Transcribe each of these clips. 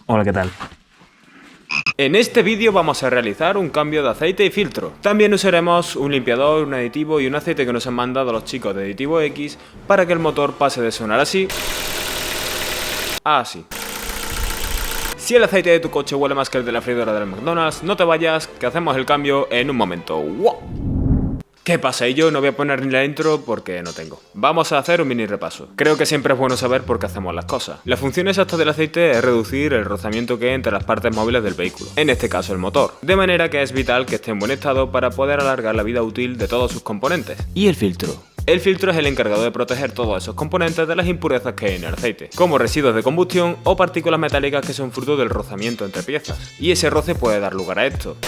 Hola, ¿qué tal? En este vídeo vamos a realizar un cambio de aceite y filtro. También usaremos un limpiador, un aditivo y un aceite que nos han mandado los chicos de Aditivo X para que el motor pase de sonar así a así. Si el aceite de tu coche huele más que el de la freidora del McDonald's, no te vayas, que hacemos el cambio en un momento. ¡Wow! ¿Qué pasa? Y yo no voy a poner ni la intro porque no tengo. Vamos a hacer un mini repaso. Creo que siempre es bueno saber por qué hacemos las cosas. La función exacta del aceite es reducir el rozamiento que hay entre las partes móviles del vehículo, en este caso el motor, de manera que es vital que esté en buen estado para poder alargar la vida útil de todos sus componentes. ¿Y el filtro? El filtro es el encargado de proteger todos esos componentes de las impurezas que hay en el aceite, como residuos de combustión o partículas metálicas que son fruto del rozamiento entre piezas. Y ese roce puede dar lugar a esto.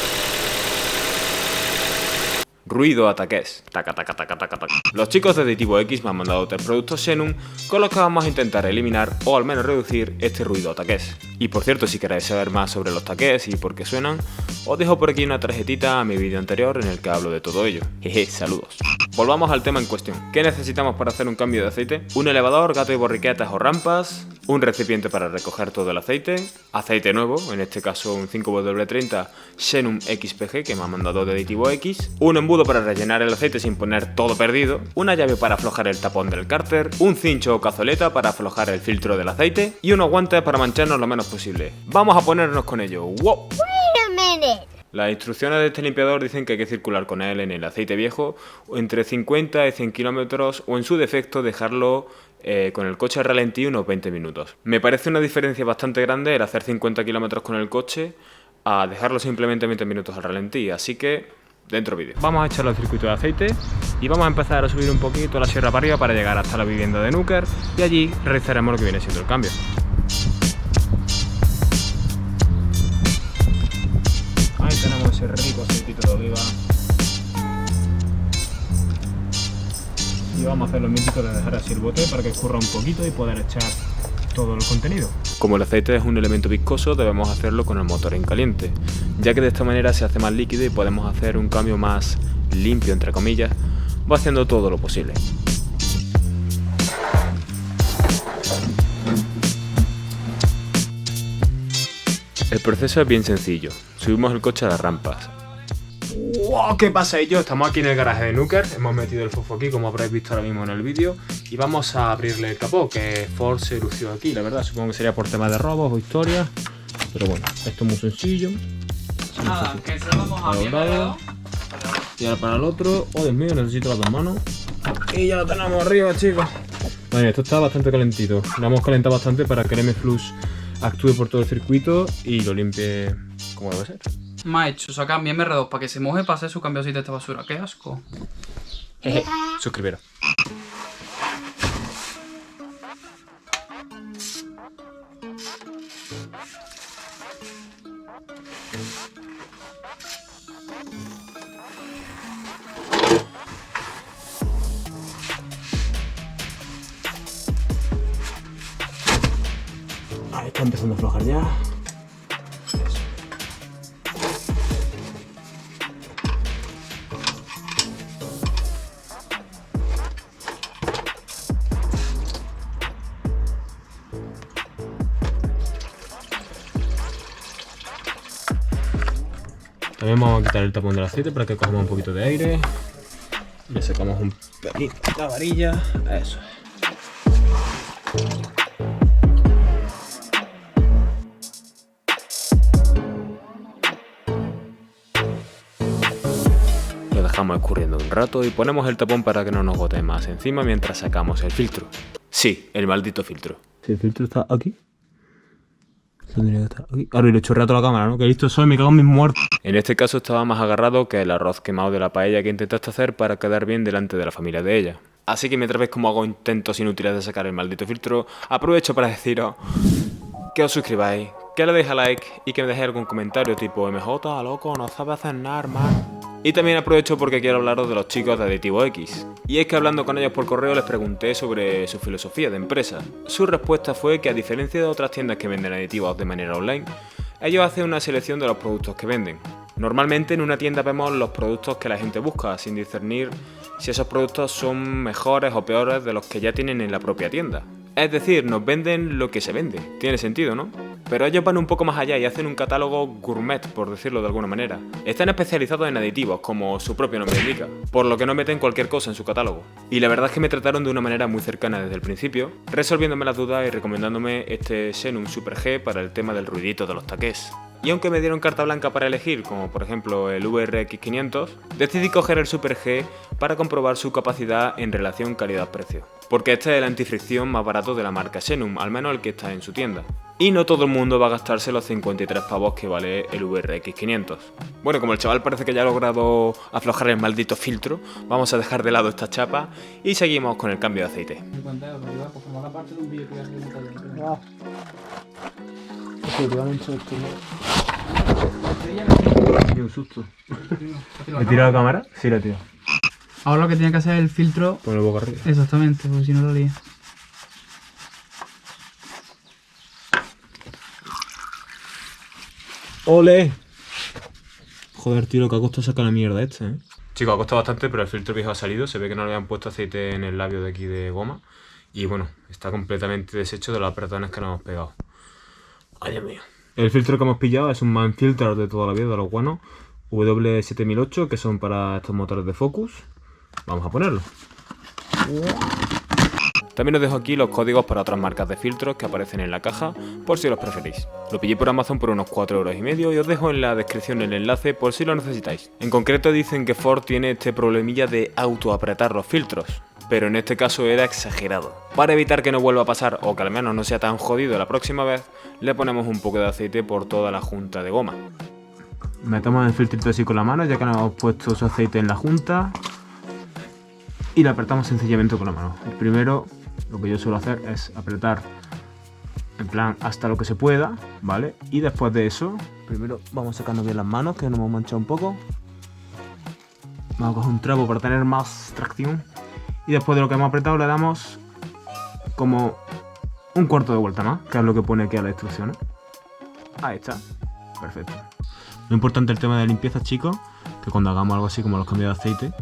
Ruido ataques. Taca, taca, taca, taca, taca. Los chicos de Aditivo X me han mandado 3 productos Xenum con los que vamos a intentar eliminar o al menos reducir este ruido ataques. Y por cierto, si queréis saber más sobre los taques y por qué suenan, os dejo por aquí una tarjetita a mi vídeo anterior en el que hablo de todo ello. Jeje, saludos. Volvamos al tema en cuestión. ¿Qué necesitamos para hacer un cambio de aceite? Un elevador, gato y borriquetas o rampas, un recipiente para recoger todo el aceite nuevo, en este caso un 5W30 Xenum XPG que me ha mandado de Aditivo X, un embudo para rellenar el aceite sin poner todo perdido, una llave para aflojar el tapón del cárter, un cincho o cazoleta para aflojar el filtro del aceite y unos guantes para mancharnos lo menos posible. Vamos a ponernos con ello. ¡Wow! Las instrucciones de este limpiador dicen que hay que circular con él en el aceite viejo entre 50 y 100 km o en su defecto dejarlo con el coche a ralentí unos 20 minutos. Me parece una diferencia bastante grande el hacer 50 km con el coche a dejarlo simplemente 20 minutos al ralentí, así que dentro vídeo. Vamos a echarle al circuito de aceite y vamos a empezar a subir un poquito la sierra para arriba para llegar hasta la vivienda de Nuker y allí realizaremos lo que viene siendo el cambio. Ahí tenemos ese rico aceitito de oliva. Y vamos a hacer lo mítico de dejar así el bote para que escurra un poquito y poder echar todo el contenido. Como el aceite es un elemento viscoso, debemos hacerlo con el motor en caliente, ya que de esta manera se hace más líquido y podemos hacer un cambio más limpio, entre comillas, va haciendo todo lo posible. El proceso es bien sencillo. Subimos el coche a las rampas. ¡Wow! ¿Qué pasa ello? Estamos aquí en el garaje de Nuker, hemos metido el fofo aquí como habréis visto ahora mismo en el vídeo y vamos a abrirle el capó, que Ford se lució aquí, la verdad, supongo que sería por temas de robos o historias, pero bueno, esto es muy sencillo. Nada, que se lo vamos a abrir y ahora para el otro. Oh, Dios mío, necesito las dos manos. Y ya lo tenemos arriba, chicos. Vale, esto está bastante calentito, lo hemos calentado bastante para que el M-Flux actúe por todo el circuito y lo limpie como debe ser. Me ha hecho sacar mi MR2 para que se moje para hacer su cambio de aceite de esta basura. ¡Qué asco! Jeje, suscribiros. Ahí está empezando a aflojar ya. También vamos a quitar el tapón del aceite para que cojamos un poquito de aire. Le sacamos un pelín la varilla. Eso es. Lo dejamos escurriendo un rato y ponemos el tapón para que no nos gote más encima mientras sacamos el filtro. Sí, el maldito filtro. Si el filtro está aquí. Ahora le he chorreado toda la cámara, ¿no? Que listo soy, me cago en mis muertos. En este caso estaba más agarrado que el arroz quemado de la paella que intentaste hacer para quedar bien delante de la familia de ella. Así que mientras ves cómo hago intentos inútiles de sacar el maldito filtro, aprovecho para deciros que os suscribáis, que le deis a like y que me dejéis algún comentario tipo MJ, loco, no sabes hacer nada, hermano. Y también aprovecho porque quiero hablaros de los chicos de Aditivo X. Y es que hablando con ellos por correo les pregunté sobre su filosofía de empresa. Su respuesta fue que a diferencia de otras tiendas que venden aditivos de manera online, ellos hacen una selección de los productos que venden. Normalmente en una tienda vemos los productos que la gente busca, sin discernir si esos productos son mejores o peores de los que ya tienen en la propia tienda. Es decir, nos venden lo que se vende. Tiene sentido, ¿no? Pero ellos van un poco más allá y hacen un catálogo gourmet, por decirlo de alguna manera. Están especializados en aditivos, como su propio nombre indica, por lo que no meten cualquier cosa en su catálogo. Y la verdad es que me trataron de una manera muy cercana desde el principio, resolviéndome las dudas y recomendándome este Xenum Super G para el tema del ruidito de los taqués. Y aunque me dieron carta blanca para elegir, como por ejemplo el VRX500, decidí coger el Super G para comprobar su capacidad en relación calidad-precio. Porque este es el antifricción más barato de la marca Xenum, al menos el que está en su tienda. Y no todo el mundo va a gastarse los 53 pavos que vale el VRX500. Bueno, como el chaval parece que ya ha logrado aflojar el maldito filtro, vamos a dejar de lado esta chapa y seguimos con el cambio de aceite. Ni un susto. ¿Me he tirado la cámara? Sí, la he tirado. Ahora lo que tiene que hacer es el filtro. Ponlo boca arriba. Exactamente, porque si no lo lía. ¡Ole! Joder, tío, lo que ha costado sacar la mierda esta, ¿eh? Chicos, ha costado bastante, pero el filtro viejo ha salido. Se ve que no le habían puesto aceite en el labio de aquí de goma. Y bueno, está completamente deshecho de los apretones que nos hemos pegado. ¡Ay, Dios mío! El filtro que hemos pillado es un Manfilter de toda la vida, de los buenos. W7008, que son para estos motores de Focus. Vamos a ponerlo. También os dejo aquí los códigos para otras marcas de filtros que aparecen en la caja, por si los preferís. Lo pillé por Amazon por unos 4,5 € y os dejo en la descripción el enlace por si lo necesitáis. En concreto dicen que Ford tiene este problemilla de autoapretar los filtros, pero en este caso era exagerado. Para evitar que no vuelva a pasar, o que al menos no sea tan jodido la próxima vez, le ponemos un poco de aceite por toda la junta de goma. Metemos el filtrito así con la mano, ya que nos hemos puesto su aceite en la junta, y lo apretamos sencillamente con la mano. El primero, lo que yo suelo hacer es apretar en plan hasta lo que se pueda, ¿vale? Y después de eso, primero vamos sacando bien las manos, que nos hemos manchado un poco. Vamos a coger un trapo para tener más tracción. Y después de lo que hemos apretado le damos como un cuarto de vuelta más, que es lo que pone aquí a las instrucciones. Ahí está, perfecto. Lo importante el tema de limpieza, chicos, que cuando hagamos algo así como los cambios de aceite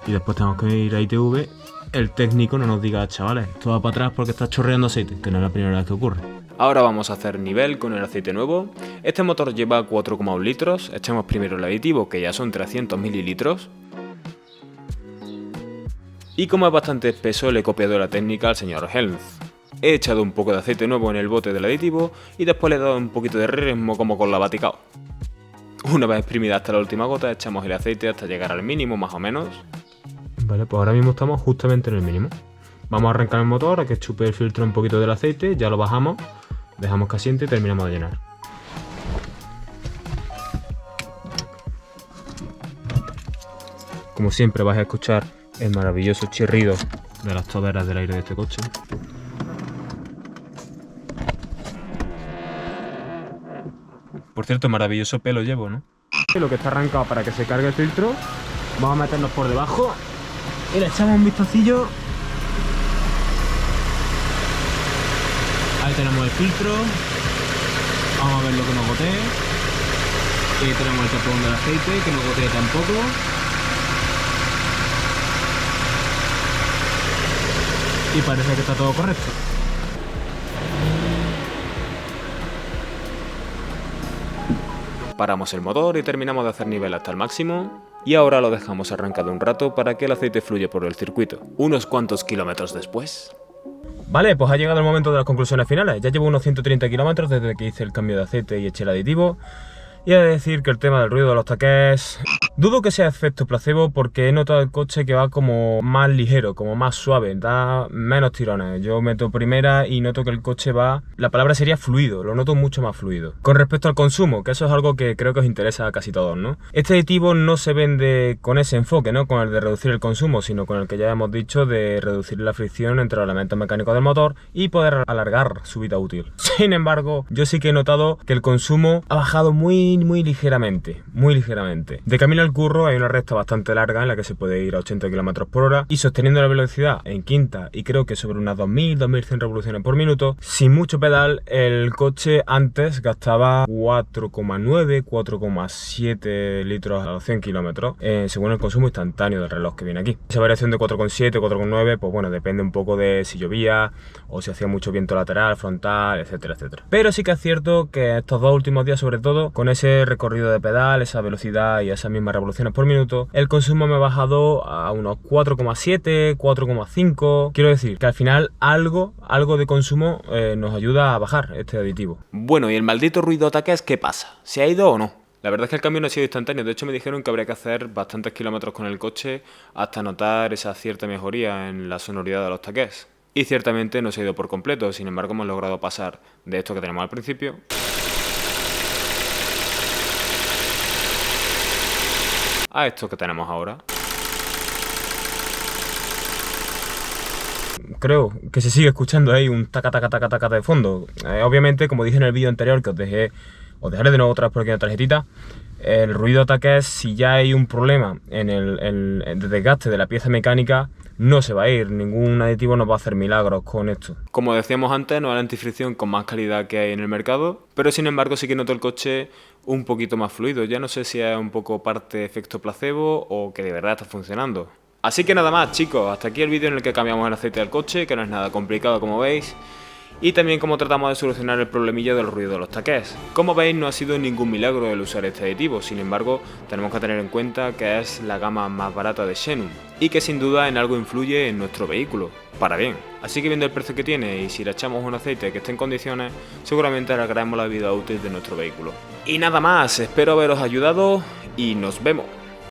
y después tenemos que ir a ITV, el técnico no nos diga, chavales, esto va para atrás porque está chorreando aceite, que no es la primera vez que ocurre. Ahora vamos a hacer nivel con el aceite nuevo. Este motor lleva 4,1 litros, echamos primero el aditivo, que ya son 300 mililitros. Y como es bastante espeso, le he copiado la técnica al señor Helmz. He echado un poco de aceite nuevo en el bote del aditivo y después le he dado un poquito de ritmo como con la Vaticao. Una vez exprimida hasta la última gota, echamos el aceite hasta llegar al mínimo más o menos. Vale, pues ahora mismo estamos justamente en el mínimo. Vamos a arrancar el motor, a que chupe el filtro un poquito del aceite, ya lo bajamos, dejamos que asiente y terminamos de llenar. Como siempre vais a escuchar el maravilloso chirrido de las toberas del aire de este coche. Por cierto, maravilloso pelo llevo, ¿no? Lo que está arrancado para que se cargue el filtro, vamos a meternos por debajo y le echamos un vistacillo. Ahí tenemos el filtro, vamos a ver lo que nos gotee. Y tenemos el tapón del aceite, que no gotee tampoco. Y parece que está todo correcto. Paramos el motor y terminamos de hacer nivel hasta el máximo. Y ahora lo dejamos arrancado un rato para que el aceite fluya por el circuito. Unos cuantos kilómetros después. Vale, pues ha llegado el momento de las conclusiones finales. Ya llevo unos 130 kilómetros desde que hice el cambio de aceite y eché el aditivo. Y he de decir que el tema del ruido de los taqués... Dudo que sea efecto placebo porque he notado el coche que va como más ligero, como más suave, da menos tirones. Yo meto primera y noto que el coche va... La palabra sería fluido, lo noto mucho más fluido. Con respecto al consumo, que eso es algo que creo que os interesa a casi todos, ¿no? Este aditivo no se vende con ese enfoque, ¿no? Con el de reducir el consumo, sino con el que ya hemos dicho de reducir la fricción entre los elementos mecánicos del motor y poder alargar su vida útil. Sin embargo, yo sí que he notado que el consumo ha bajado muy ligeramente, muy ligeramente. De camino al el curro hay una recta bastante larga en la que se puede ir a 80 km por hora y sosteniendo la velocidad en quinta y creo que sobre unas 2000-2100 revoluciones por minuto, sin mucho pedal, el coche antes gastaba 4,9-4,7 litros a los 100 kilómetros según el consumo instantáneo del reloj que viene aquí. Esa variación de 4,7, 4,9, pues bueno, depende un poco de si llovía o si hacía mucho viento lateral, frontal, etcétera, etcétera. Pero sí que es cierto que estos 2 últimos días, sobre todo, con ese recorrido de pedal, esa velocidad y esas mismas revoluciones por minuto, el consumo me ha bajado a unos 4,7, 4,5. Quiero decir que al final algo de consumo nos ayuda a bajar este aditivo. Bueno, ¿y el maldito ruido taqués qué pasa? ¿Se ha ido o no? La verdad es que el cambio no ha sido instantáneo, de hecho me dijeron que habría que hacer bastantes kilómetros con el coche hasta notar esa cierta mejoría en la sonoridad de los taqués. Y ciertamente no se ha ido por completo, sin embargo hemos logrado pasar de esto que tenemos al principio a esto que tenemos ahora. Creo que se sigue escuchando ahí un taca taca taca taca de fondo. Obviamente, como dije en el vídeo anterior que os dejaré de nuevo otra vez por aquí una tarjetita, el ruido taqués, si ya hay un problema en el desgaste de la pieza mecánica, no se va a ir, ningún aditivo nos va a hacer milagros con esto. Como decíamos antes, no es la antifricción con más calidad que hay en el mercado, pero sin embargo sí que noto el coche un poquito más fluido. Ya no sé si es un poco parte efecto placebo o que de verdad está funcionando. Así que nada más, chicos, hasta aquí el vídeo en el que cambiamos el aceite del coche, que no es nada complicado como veis, y también cómo tratamos de solucionar el problemilla del ruido de los taqués. Como veis, no ha sido ningún milagro el usar este aditivo, sin embargo tenemos que tener en cuenta que es la gama más barata de Xenum y que sin duda en algo influye en nuestro vehículo, para bien. Así que viendo el precio que tiene y si le echamos un aceite que esté en condiciones, seguramente alargaremos la vida útil de nuestro vehículo. Y nada más, espero haberos ayudado y nos vemos.